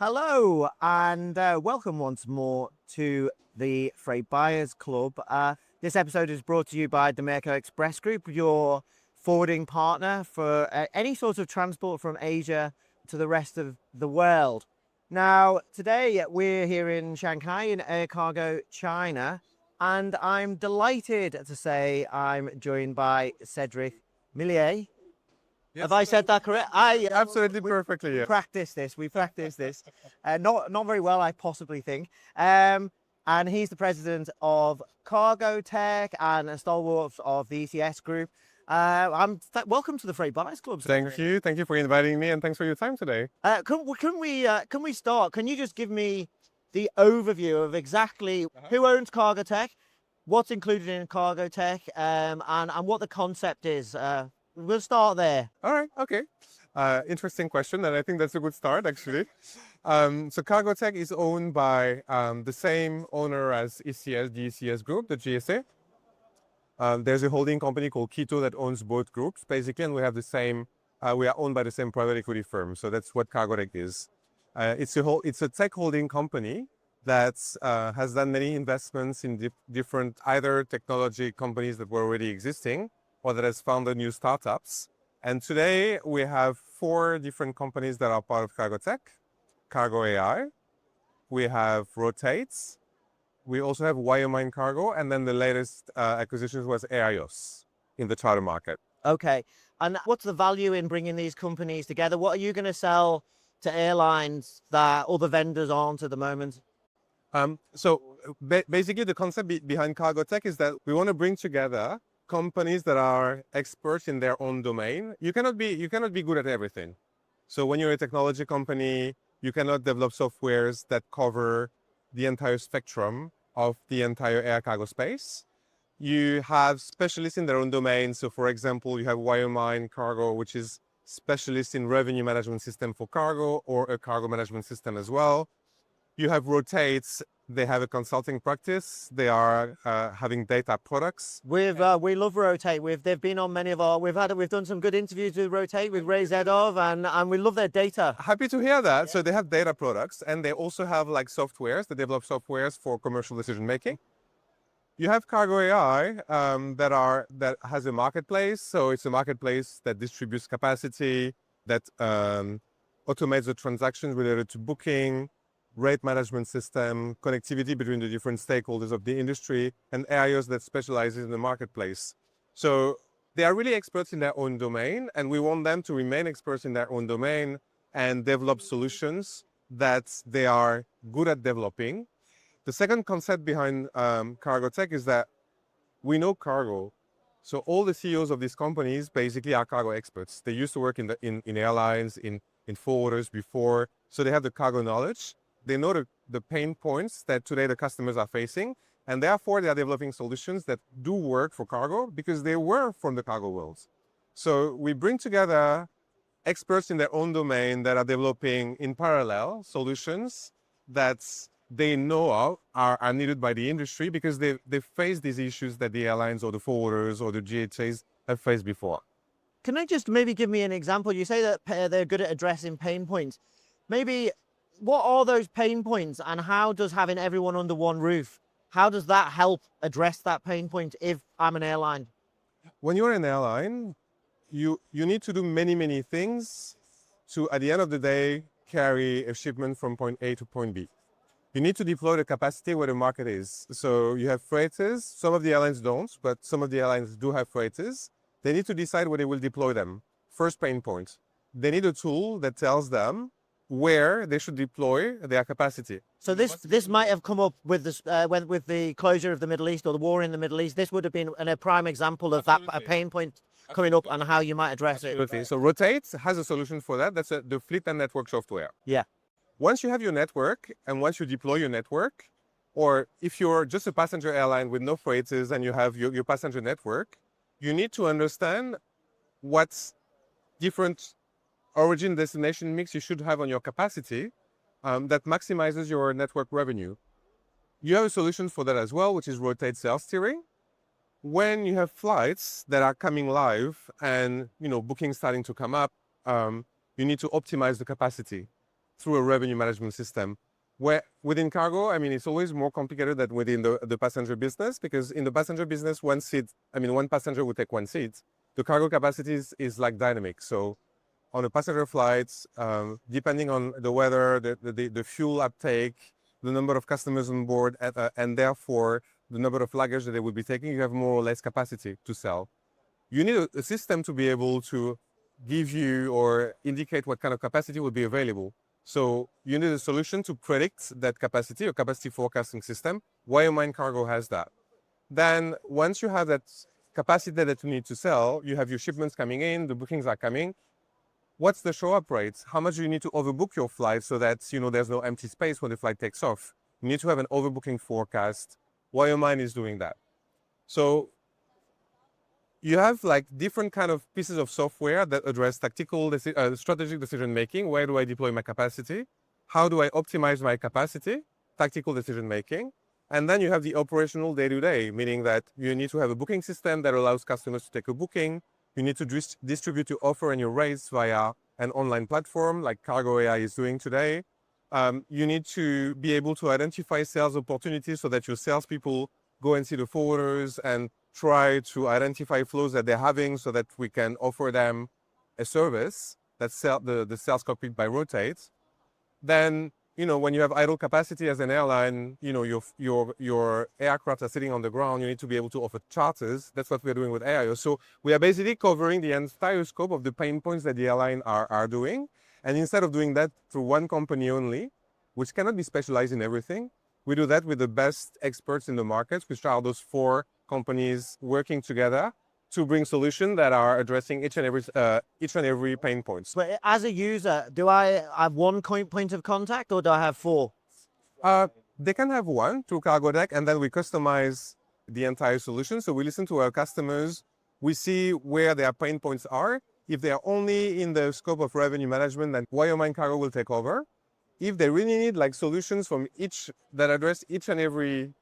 Hello and welcome once more to the Freight Buyers Club. This episode is brought to you by the ECS Group, your forwarding partner for any sort of transport from Asia to the rest of the world. Now, today we're here in Shanghai in Air Cargo, China, and I'm delighted to say I'm joined by Cédric Millet. Yes, Have I said that correct? absolutely perfectly. We Yes. practiced this. We practiced this. Not very well, I possibly think. And he's the president of CargoTech and a stalwart of the ECS Group. Welcome to the Freight Buyers Club. Thank you for inviting me, and thanks for your time today. Can we start? Can you just give me the overview of exactly who owns CargoTech, what's included in CargoTech, and what the concept is? We'll start there. All right, okay. Interesting question, and I think that's a good start, actually. So CargoTech is owned by the same owner as ECS, the ECS Group, the GSA. There's a holding company called Quito that owns both groups, basically, and we have the same. We are owned by the same private equity firm, so that's what CargoTech is. It's a tech holding company that has done many investments in different either technology companies that were already existing, or that has founded new startups. And today we have 4 different companies that are part of CargoTech. Cargo AI, we have Rotates, we also have Wyoming Cargo, and then the latest acquisition was AIOS in the charter market. Okay. And what's the value in bringing these companies together? What are you going to sell to airlines that other vendors aren't at the moment? Basically the concept behind CargoTech is that we want to bring together companies that are experts in their own domain. You cannot be good at everything. So when you're a technology company, you cannot develop softwares that cover the entire spectrum of the entire air cargo space. You have specialists in their own domain. So for example, you have Wyoming Cargo, which is specialist in revenue management system for cargo, or a cargo management system as well. You have Rotates. They have a consulting practice. They are having data products. We love Rotate. They've been on many of our. We've done some good interviews with Rotate with Ray Zedov, and we love their data. Happy to hear that. So they have data products, and they also have like softwares. They develop softwares for commercial decision making. You have Cargo AI that has a marketplace. So it's a marketplace that distributes capacity, that automates the transactions related to booking, rate management system, connectivity between the different stakeholders of the industry, and areas that specializes in the marketplace. So they are really experts in their own domain, and we want them to remain experts in their own domain and develop solutions that they are good at developing. The second concept behind CargoTech is that we know cargo. So all the CEOs of these companies basically are cargo experts. They used to work in airlines, in forwarders before, so they have the cargo knowledge. They know the pain points that today the customers are facing, and therefore they are developing solutions that do work for cargo because they were from the cargo world. So we bring together experts in their own domain that are developing in parallel solutions that they know of are needed by the industry because they face these issues that the airlines or the forwarders or the GSAs have faced before. Can I just maybe give me an example? You say that they're good at addressing pain points. Maybe what are those pain points, and how does having everyone under one roof, how does that help address that pain point if I'm an airline? When you're an airline, you need to do many things to, at the end of the day, carry a shipment from point A to point B. You need to deploy the capacity where the market is. So you have freighters. Some of the airlines don't, but some of the airlines do have freighters. They need to decide where they will deploy them. First pain point. They need a tool that tells them where they should deploy their capacity. So this might have come up with this with the closure of the Middle East or the war in the Middle East. This would have been a prime example of that a pain point coming up and how you might address it. So Rotate has a solution for that. That's the fleet and network software. Yeah. Once you have your network and once you deploy your network, or if you're just a passenger airline with no freighters and you have your passenger network, you need to understand what different origin destination mix you should have on your capacity that maximizes your network revenue. You have a solution for that as well, which is Rotate Sales Steering. When you have flights that are coming live and bookings starting to come up, you need to optimize the capacity. through a revenue management system. Where within cargo, I mean, it's always more complicated than within the passenger business, because in the passenger business, one passenger would take one seat. The cargo capacity is like dynamic. So on a passenger flight, depending on the weather, the fuel uptake, the number of customers on board, and therefore the number of luggage that they will be taking, you have more or less capacity to sell. You need a system to be able to give you or indicate what kind of capacity will be available. So you need a solution to predict that capacity, a capacity forecasting system. Wyoming Cargo has that. Then once you have that capacity that you need to sell, you have your shipments coming in, the bookings are coming. What's the show-up rate? How much do you need to overbook your flight so that there's no empty space when the flight takes off? You need to have an overbooking forecast. Wyoming is doing that. So you have like different kind of pieces of software that address strategic decision making. Where do I deploy my capacity? How do I optimize my capacity? Tactical decision making. And then you have the operational day-to-day, meaning that you need to have a booking system that allows customers to take a booking. You need to distribute your offer and your rates via an online platform like Cargo AI is doing today. You need to be able to identify sales opportunities so that your salespeople go and see the forwarders and try to identify flows that they're having so that we can offer them a service that's the sales cockpit by Rotate. Then, when you have idle capacity as an airline, your aircraft are sitting on the ground, you need to be able to offer charters. That's what we're doing with AIO. So we are basically covering the entire scope of the pain points that the airline are doing. And instead of doing that through one company only, which cannot be specialized in everything, we do that with the best experts in the market, which are those 4 companies working together to bring solutions that are addressing each and every pain points. But as a user, do I have one point of contact or do I have 4? They can have one through CargoTech, and then we customize the entire solution. So we listen to our customers, we see where their pain points are. If they are only in the scope of revenue management, then Wyoming Cargo will take over. If they really need like solutions from that address each and every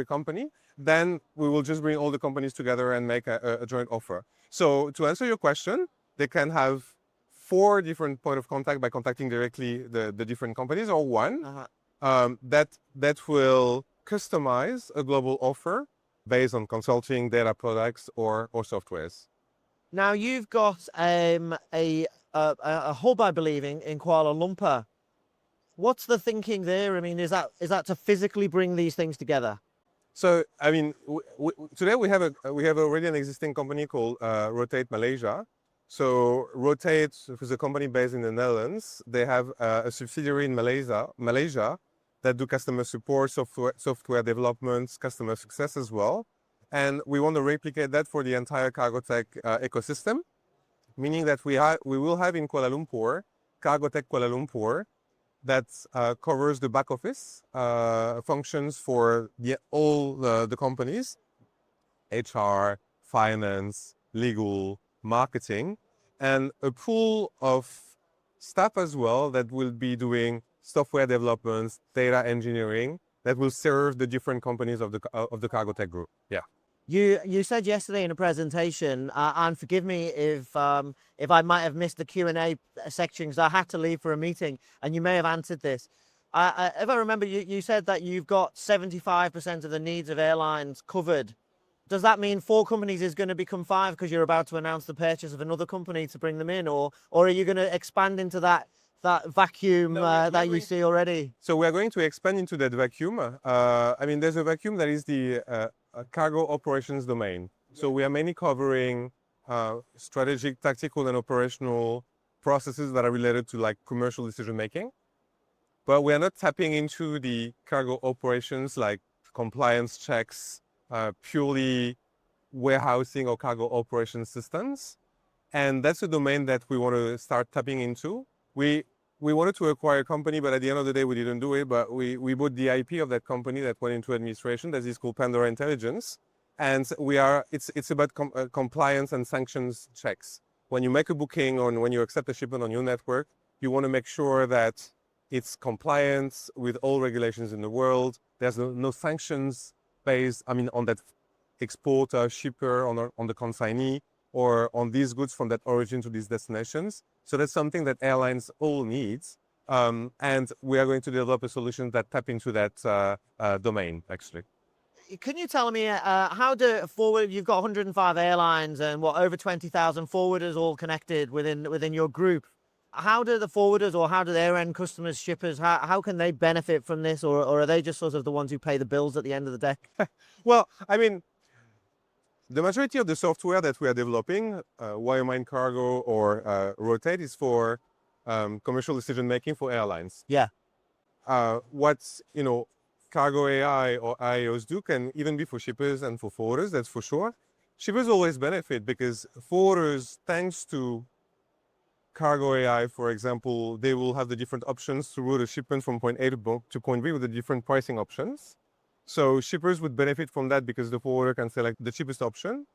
company, then we will just bring all the companies together and make a joint offer. So to answer your question, they can have 4 different point of contact by contacting directly the different companies, or one that will customize a global offer based on consulting, data products, or softwares. Now you've got a hub, I believe, in Kuala Lumpur. What's the thinking there? I mean, is that to physically bring these things together? So, I mean, today we have already an existing company called Rotate Malaysia. So Rotate is a company based in the Netherlands. They have a subsidiary in Malaysia that do customer support, software development, customer success as well. And we want to replicate that for the entire CargoTech ecosystem, meaning that we will have in Kuala Lumpur, CargoTech Kuala Lumpur, that covers the back office functions for all the companies, HR, finance, legal, marketing, and a pool of staff as well that will be doing software developments, data engineering, that will serve the different companies of the CargoTech group. Yeah. You said yesterday in a presentation, and forgive me if I might have missed the Q&A section because I had to leave for a meeting, and you may have answered this. If I remember, you said that you've got 75% of the needs of airlines covered. Does that mean 4 companies is going to become 5 because you're about to announce the purchase of another company to bring them in, or are you going to expand into that vacuum that you see already? So we are going to expand into that vacuum. I mean, there's a vacuum that is the cargo operations domain. So we are mainly covering strategic, tactical, and operational processes that are related to like commercial decision making. But we are not tapping into the cargo operations like compliance checks, purely warehousing or cargo operations systems. And that's a domain that we want to start tapping into. We wanted to acquire a company, but at the end of the day, we didn't do it. But we bought the IP of that company that went into administration. That is called Pandora Intelligence. And it's about compliance and sanctions checks. When you make a booking or when you accept a shipment on your network, you want to make sure that it's compliant with all regulations in the world. There's no sanctions based, on that exporter, shipper, on the consignee, or on these goods from that origin to these destinations. So that's something that airlines all need. And we are going to develop a solution that tap into that domain, actually. Can you tell me how do forward? You've got 105 airlines and what over 20,000 forwarders all connected within your group. How do the forwarders or how do their end customers, shippers, how can they benefit from this, or are they just sort of the ones who pay the bills at the end of the day? Well, I mean, the majority of the software that we are developing, Wiremind Cargo or Rotate, is for commercial decision making for airlines. Yeah. What Cargo AI or IOs do can even be for shippers and for forwarders. That's for sure. Shippers always benefit because forwarders, thanks to Cargo AI, for example, they will have the different options to route a shipment from point A to point B with the different pricing options. So shippers would benefit from that because the forwarder can select the cheapest option.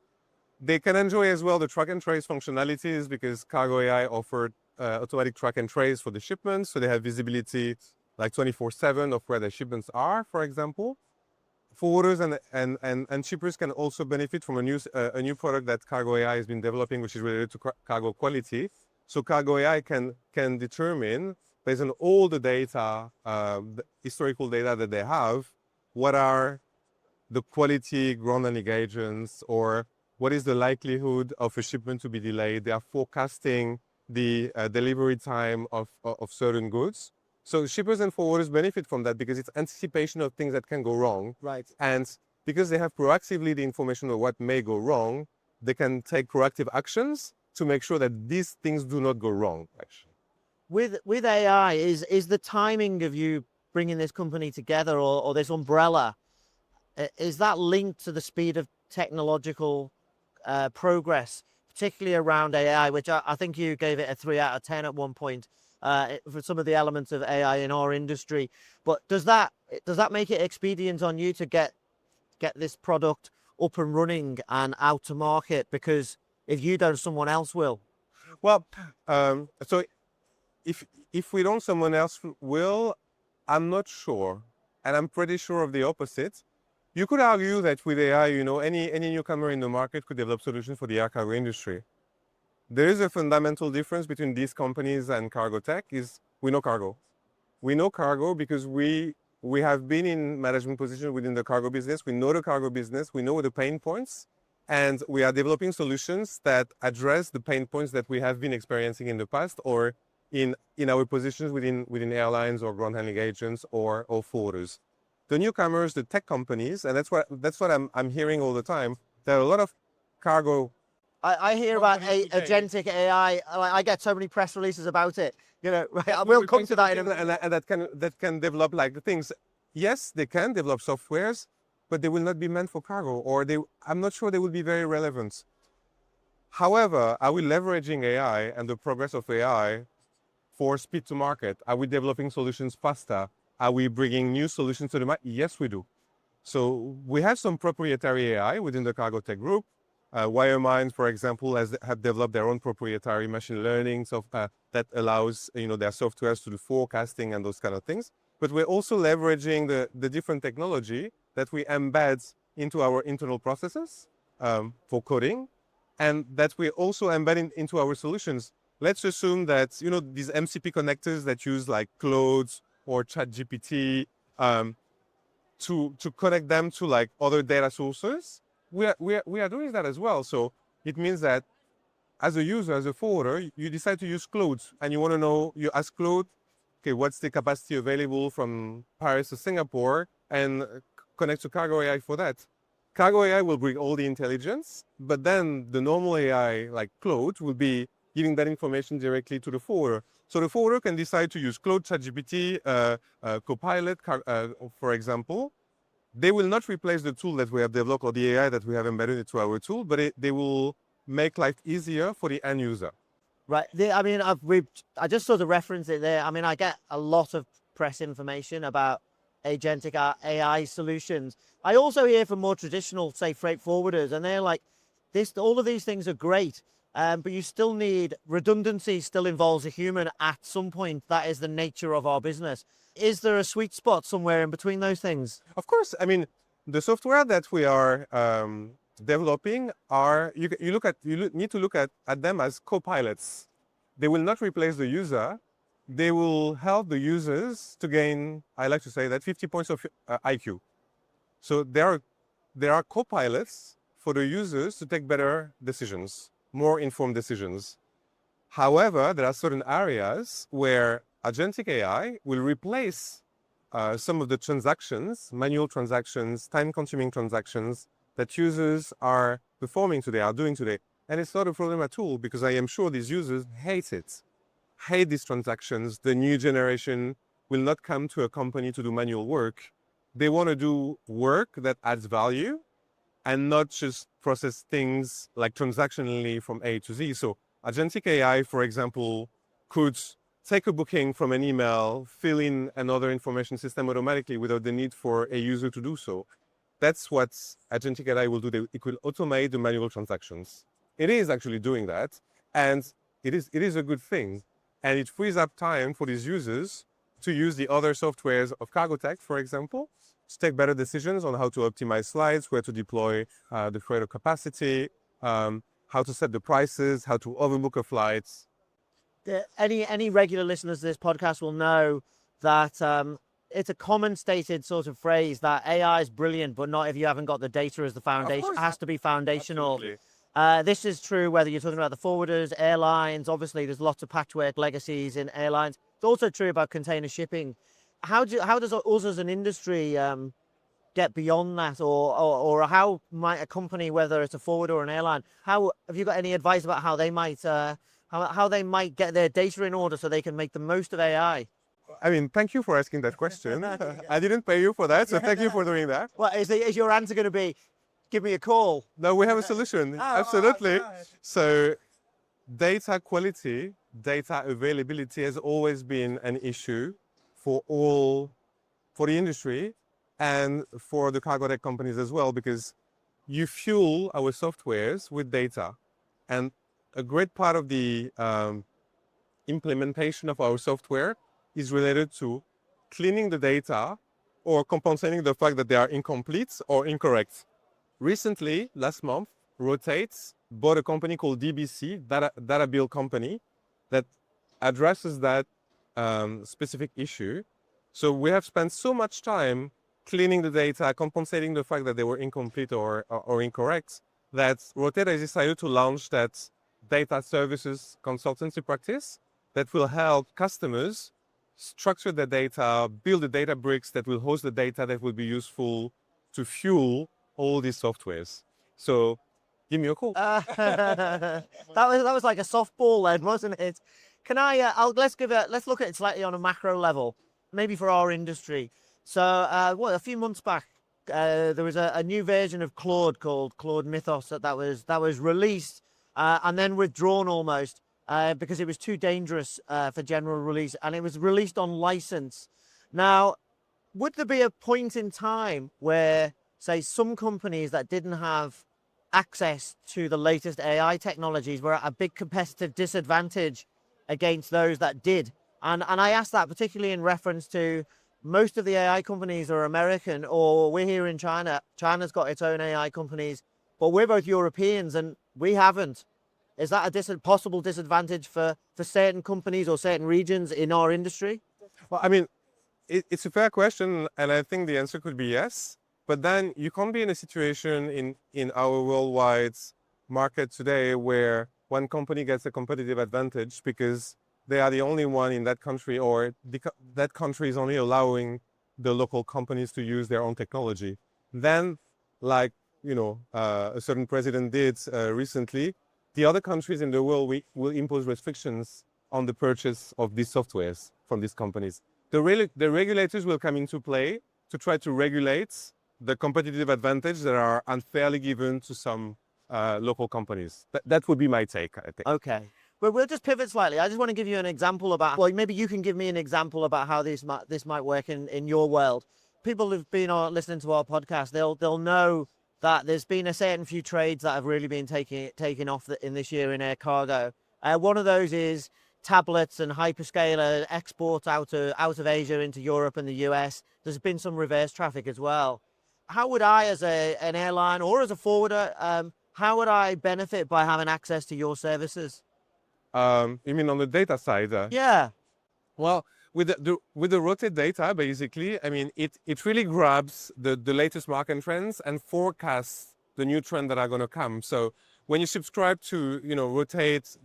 They can enjoy as well the track and trace functionalities because Cargo AI offered automatic track and trace for the shipments. So they have visibility like 24/7 of where their shipments are, for example. Forwarders and shippers can also benefit from a new product that Cargo AI has been developing, which is related to cargo quality. So Cargo AI can determine, based on all the data, the historical data that they have, what are the quality ground handling agents, or what is the likelihood of a shipment to be delayed. They are forecasting the delivery time of certain goods. So shippers and forwarders benefit from that because it's anticipation of things that can go wrong. Right. And because they have proactively the information of what may go wrong, they can take proactive actions to make sure that these things do not go wrong, actually. With AI, is the timing of you bringing this company together or this umbrella, is that linked to the speed of technological progress, particularly around AI, which I think you gave it a 3 out of 10 at one point for some of the elements of AI in our industry. But does that make it expedient on you to get this product up and running and out to market? Because if you don't, someone else will. Well, so if we don't, someone else will. I'm not sure, and I'm pretty sure of the opposite. You could argue that with AI, any newcomer in the market could develop solutions for the air cargo industry. There is a fundamental difference between these companies and CargoTech is we know cargo. We know cargo because we have been in management position within the cargo business. We know the cargo business. We know the pain points, and we are developing solutions that address the pain points that we have been experiencing in the past, or in our positions within airlines or ground handling agents or forwarders. The newcomers, the tech companies, and that's what I'm hearing all the time. There are a lot of cargo. I hear about agentic AI. I get so many press releases about it. We'll come to that and that can develop like things. Yes, they can develop softwares, but they will not be meant for cargo, or I'm not sure they will be very relevant. However, are we leveraging AI and the progress of AI for speed to market? Are we developing solutions faster? Are we bringing new solutions to the market? Yes, we do. So we have some proprietary AI within the CargoTech group. Wiremind, for example, have developed their own proprietary machine learning that allows their softwares to do forecasting and those kind of things. But we're also leveraging the different technology that we embed into our internal processes for coding, and that we're also embedding into our solutions. Let's assume that these MCP connectors that use like Claude or ChatGPT to connect them to like other data sources. We are doing that as well. So it means that as a user, as a forwarder, you decide to use Claude and you want to know, you ask Claude, okay, what's the capacity available from Paris to Singapore, and connect to Cargo AI for that. Cargo AI will bring all the intelligence, but then the normal AI like Claude will be giving that information directly to the forwarder. So the forwarder can decide to use Claude, ChatGPT, Copilot, for example. They will not replace the tool that we have developed or the AI that we have embedded into our tool, but they will make life easier for the end user. Right. I just sort of referenced it there. I mean, I get a lot of press information about agentic AI solutions. I also hear from more traditional, say, freight forwarders, and they're like, all of these things are great, but you still need redundancy. Still involves a human at some point. That is the nature of our business. Is there a sweet spot somewhere in between those things? Of course. I mean, the software that we are developing you need to look at them as co-pilots. they will not replace the user. They will help the users to gain, I like to say that, 50 points of IQ. So there are co-pilots for the users to take better decisions, more informed decisions. However, there are certain areas where agentic AI will replace some of the transactions, manual transactions, time-consuming transactions that users are performing today, are doing today. And it's not a problem at all, because I am sure these users hate it, hate these transactions. The new generation will not come to a company to do manual work. They want to do work that adds value and not just process things like transactionally from A to Z. So agentic AI, for example, could take a booking from an email, fill in another information system automatically without the need for a user to do so. That's what agentic AI will do. It will automate the manual transactions. It is actually doing that, and it is a good thing. And it frees up time for these users to use the other softwares of CargoTech, for example, to take better decisions on how to optimize slides, where to deploy the freighter capacity, how to set the prices, how to overbook a flight. Any regular listeners to this podcast will know that it's a common stated sort of phrase that AI is brilliant, but not if you haven't got the data as the foundation. It has to be foundational. This is true whether you're talking about the forwarders, airlines. Obviously, there's lots of patchwork legacies in airlines. It's also true about container shipping. How does us as an industry get beyond that, or how might a company, whether it's a forwarder or an airline, how have you got any advice about how they might how they might get their data in order so they can make the most of AI? I mean, thank you for asking that question. I didn't pay you for that, so thank you for doing that. Well, is your answer going to be, give me a call? No, we have a solution. Absolutely. So data quality, data availability has always been an issue for the industry and for the CargoTech companies as well, because you fuel our softwares with data. And a great part of the implementation of our software is related to cleaning the data or compensating the fact that they are incomplete or incorrect. Recently, last month, Rotate bought a company called DBC, data build company, that addresses that specific issue. So we have spent so much time cleaning the data, compensating the fact that they were incomplete or incorrect, that Rotate has decided to launch that data services consultancy practice that will help customers structure the data, build the data bricks that will host the data that will be useful to fuel all these softwares. So give me a call. That was like a softball then, wasn't it? Can let's look at it slightly on a macro level, maybe for our industry. So a few months back, there was a new version of Claude called Claude Mythos that was released and then withdrawn almost because it was too dangerous for general release, and it was released on license. Now, would there be a point in time where, say, some companies that didn't have access to the latest AI technologies were at a big competitive disadvantage against those that did? And I ask that particularly in reference to most of the AI companies are American, or we're here in China. China's got its own AI companies, but we're both Europeans and we haven't. Is that a possible disadvantage for certain companies or certain regions in our industry? Well, I mean, it's a fair question, and I think the answer could be yes. But then you can't be in a situation in our worldwide market today where one company gets a competitive advantage because they are the only one in that country, or that country is only allowing the local companies to use their own technology. Then, like, a certain president did recently, the other countries in the world will impose restrictions on the purchase of these softwares from these companies. The regulators will come into play to try to regulate the competitive advantage that are unfairly given to some local companies. That would be my take, I think. Okay. But we'll just pivot slightly. I just want to give you an example about, well, maybe you can give me an example about how this might work in your world. People who've been listening to our podcast, they'll know that there's been a certain few trades that have really been taking off in this year in air cargo. One of those is tablets and hyperscaler exports out of Asia into Europe and the US. There's been some reverse traffic as well. How would I, as an airline or as a forwarder, how would I benefit by having access to your services? You mean on the data side? Yeah. Well, with the rotate data, basically, I mean, it really grabs the latest market trends and forecasts the new trends that are going to come. So when you subscribe to, rotate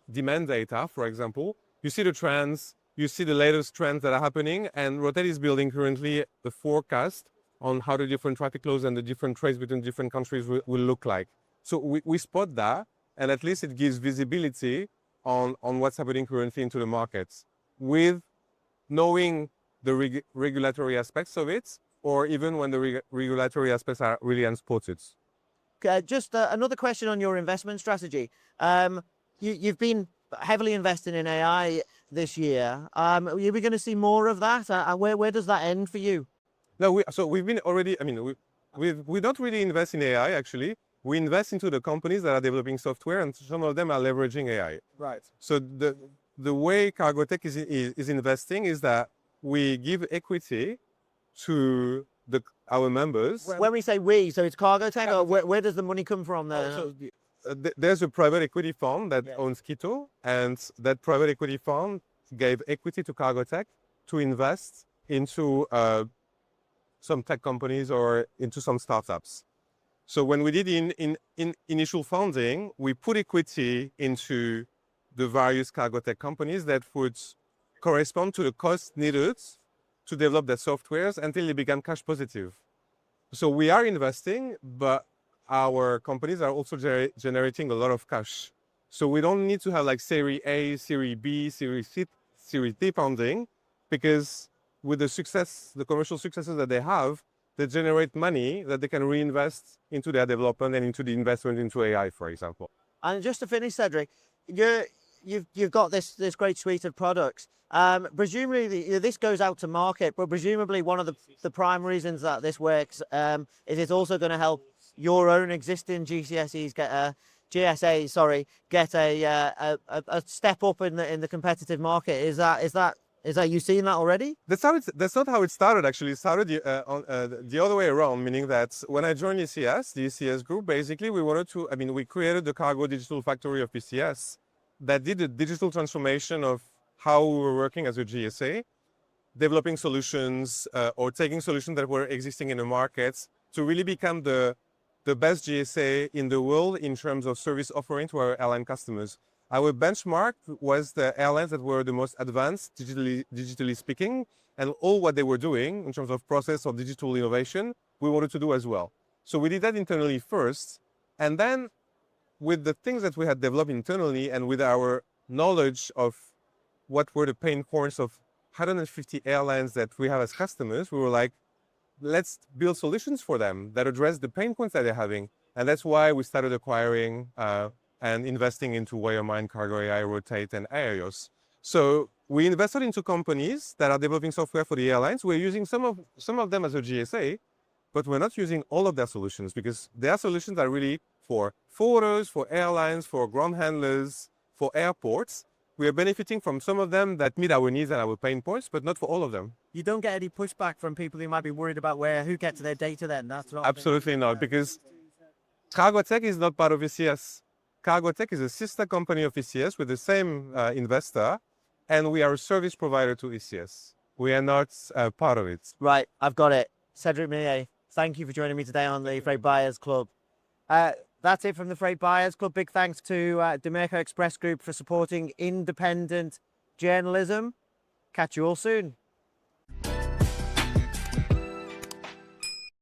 demand data, for example, you see the trends, you see the latest trends that are happening, and rotate is building currently the forecast on how the different traffic flows and the different trades between different countries will look like. So we spot that, and at least it gives visibility on what's happening currently into the markets, with knowing the regulatory aspects of it, or even when the regulatory aspects are really unspotted. Just another question on your investment strategy. You've been heavily investing in AI this year. Are we going to see more of that? And where does that end for you? No, so we've been already, I mean, we don't really invest in AI, actually. We invest into the companies that are developing software, and some of them are leveraging AI. Right. So the way CargoTech is investing is that we give equity to our members. When we say we, so it's CargoTech, or where does the money come from there? There's a private equity fund that owns Quito, and that private equity fund gave equity to CargoTech to invest into some tech companies or into some startups. So when we did in initial funding, we put equity into the various CargoTech companies that would correspond to the cost needed to develop their softwares until they become cash positive. So we are investing, but our companies are also generating a lot of cash. So we don't need to have like Series A, Series B, Series C, Series D funding, because with the commercial successes that they have, they generate money that they can reinvest into their development and into the investment into AI, for example. And just to finish, Cédric, you've got this great suite of products. Presumably, this goes out to market, but presumably one of the prime reasons that this works is it's also going to help your own existing GSAs get a step up in the competitive market. Is that you seen that already? That's not how it started, actually. It started the other way around, meaning that when I joined ECS, the ECS Group, basically we created the Cargo Digital Factory of ECS that did a digital transformation of how we were working as a GSA, developing solutions or taking solutions that were existing in the markets to really become the best GSA in the world in terms of service offering to our airline customers. Our benchmark was the airlines that were the most advanced, digitally speaking, and all what they were doing in terms of process or digital innovation, we wanted to do as well. So we did that internally first, and then with the things that we had developed internally and with our knowledge of what were the pain points of 150 airlines that we have as customers, we were like, let's build solutions for them that address the pain points that they're having. And that's why we started acquiring and investing into Wiremind, Cargo AI, Rotate, and Aerios. So we invested into companies that are developing software for the airlines. We're using some of them as a GSA, but we're not using all of their solutions, because their solutions are really for forwarders, for airlines, for ground handlers, for airports. We are benefiting from some of them that meet our needs and our pain points, but not for all of them. You don't get any pushback from people who might be worried about who gets their data then? That's not Absolutely not, because CargoTech is not part of ECS. CargoTech is a sister company of ECS with the same investor, and we are a service provider to ECS. We are not part of it. Right, I've got it. Cédric Millet, thank you for joining me today on the Freight Buyers Club. That's it from the Freight Buyers Club. Big thanks to Demerco Express Group for supporting independent journalism. Catch you all soon.